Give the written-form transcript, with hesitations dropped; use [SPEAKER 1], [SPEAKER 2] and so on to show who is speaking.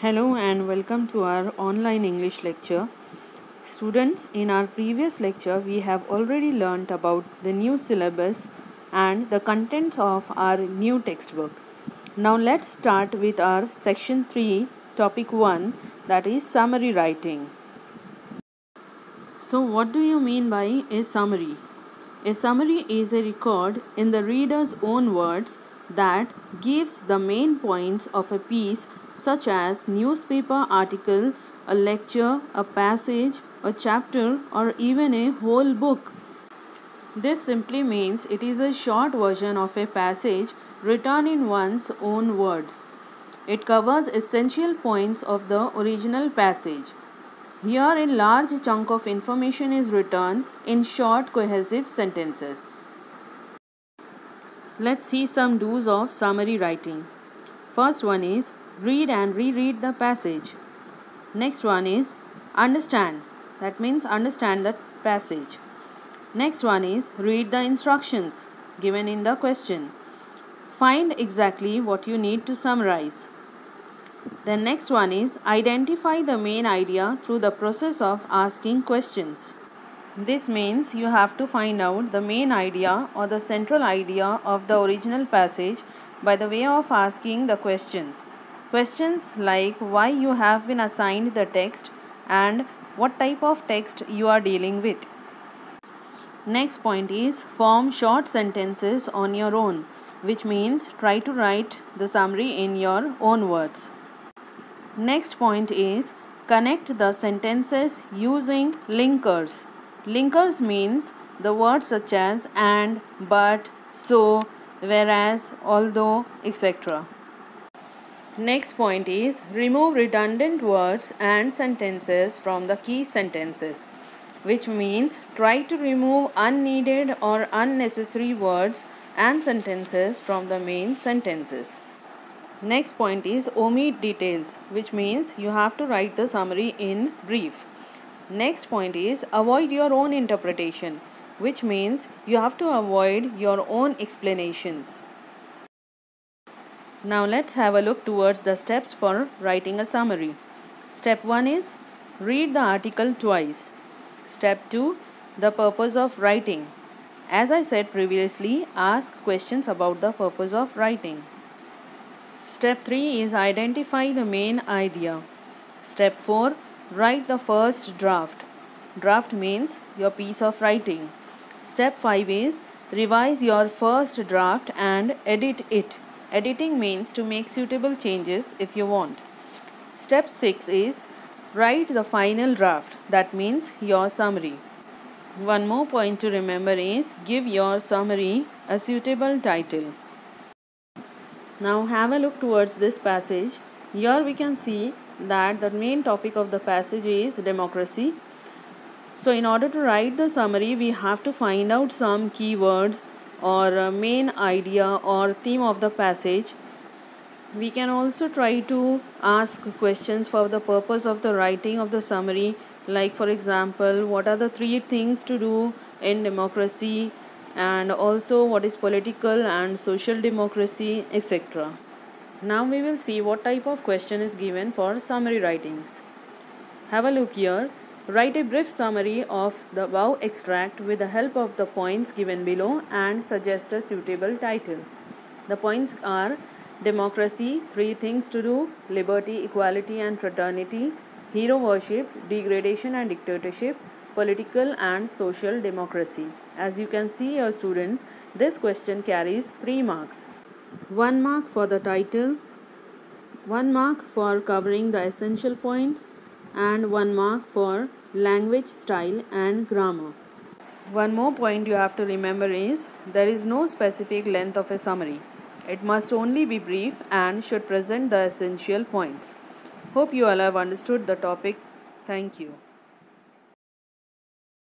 [SPEAKER 1] Hello and welcome to our online English lecture. Students, in our previous lecture, we have already learnt about the new syllabus and the contents of our new textbook. Now let's start with our section 3, topic 1, that is summary writing. So what do you mean by a summary? A summary is a record in the reader's own words that gives the main points of a piece, such as newspaper article, a lecture, a passage, a chapter, or even a whole book. This simply means it is a short version of a passage written in one's own words. It covers essential points of the original passage. Here a large chunk of information is written in short cohesive sentences. Let's see some do's of summary writing. First one is read and reread the passage. Next one is understand. That means understand the passage. Next one is read the instructions given in the question. Find exactly what you need to summarize. The next one is identify the main idea through the process of asking questions. This means you have to find out the main idea or the central idea of the original passage by the way of asking the questions. Questions like why you have been assigned the text and what type of text you are dealing with. Next point is form short sentences on your own, which means try to write the summary in your own words. Next point is connect the sentences using linkers. Linkers means the words such as and, but, so, whereas, although, etc. Next point is remove redundant words and sentences from the key sentences, which means try to remove unneeded or unnecessary words and sentences from the main sentences. Next point is omit details, which means you have to write the summary in brief. Next point is avoid your own interpretation, which means you have to avoid your own explanations. Now let's have a look towards the steps for writing a summary. Step 1 is read the article twice. Step 2, the purpose of writing. As I said previously, ask questions about the purpose of writing. Step 3 is identify the main idea. Step 4, write the first draft. Draft means your piece of writing. Step 5 is revise your first draft and edit it. Editing means to make suitable changes if you want. Step 6 is write the final draft. That means your summary. One more point to remember is give your summary a suitable title. Now have a look towards this passage. Here we can see that the main topic of the passage is democracy. So in order to write the summary, we have to find out some keywords or main idea or theme of the passage. We can also try to ask questions for the purpose of the writing of the summary, like for example, what are the 3 things to do in democracy, and also what is political and social democracy, etc. Now we will see what type of question is given for summary writings. Have a look here. Write a brief summary of the above extract with the help of the points given below and suggest a suitable title. The points are democracy, 3 things to do, liberty, equality and fraternity, hero worship, degradation and dictatorship, political and social democracy. As you can see here students, this question carries 3 marks. 1 mark for the title, 1 mark for covering the essential points, and 1 mark for language, style and grammar. One more point you have to remember is there is no specific length of a summary. It must only be brief and should present the essential points. Hope you all have understood the topic. Thank you.